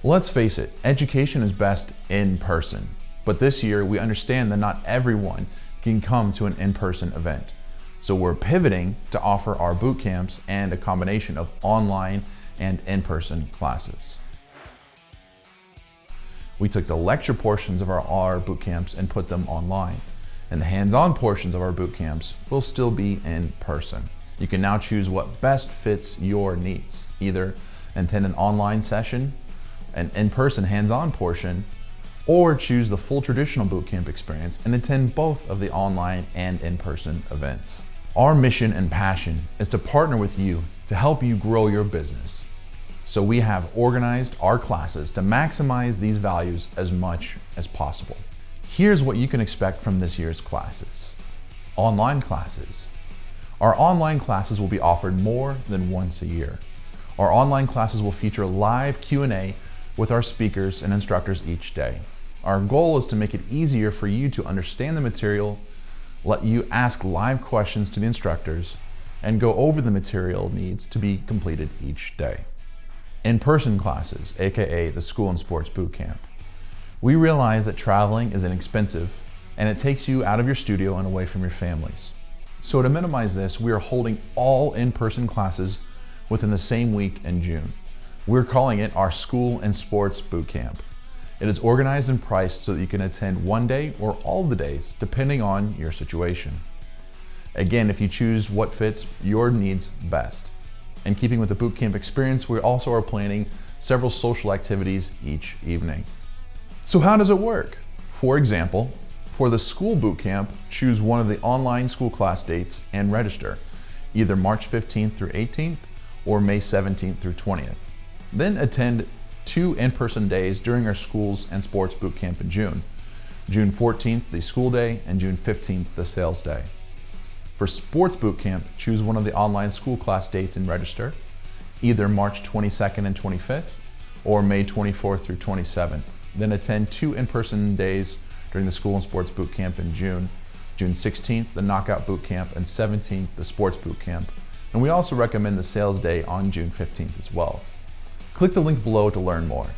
Let's face it, education is best in person. But this year, we understand that not everyone can come to an in-person event. So we're pivoting to offer our boot camps and a combination of online and in-person classes. We took the lecture portions of our boot camps and put them online. And the hands-on portions of our boot camps will still be in person. You can now choose what best fits your needs. Either attend an online session, an in-person hands-on portion, or choose the full traditional bootcamp experience and attend both of the online and in-person events. Our mission and passion is to partner with you to help you grow your business. So we have organized our classes to maximize these values as much as possible. Here's what you can expect from this year's classes. Online classes. Our online classes will be offered more than once a year. Our online classes will feature live Q&A with our speakers and instructors each day. Our goal is to make it easier for you to understand the material, let you ask live questions to the instructors, and go over the material needs to be completed each day. In-person classes, aka the School and Sports Bootcamp. We realize that traveling is inexpensive and it takes you out of your studio and away from your families. So to minimize this, we are holding all in-person classes within the same week in June. We're calling it our School and Sports Bootcamp. It is organized and priced so that you can attend one day or all the days, depending on your situation. Again, if you choose what fits your needs best. In keeping with the bootcamp experience, we also are planning several social activities each evening. So how does it work? For example, for the school bootcamp, choose one of the online school class dates and register, either March 15th through 18th or May 17th through 20th. Then attend 2 in-person days during our schools and sports bootcamp in June. June 14th, the school day, and June 15th, the sales day. For sports bootcamp, choose one of the online school class dates and register, either March 22nd and 25th or May 24th through 27th. Then attend 2 in-person days during the school and sports bootcamp in June. June 16th, the knockout bootcamp, and 17th, the sports bootcamp. And we also recommend the sales day on June 15th as well. Click the link below to learn more.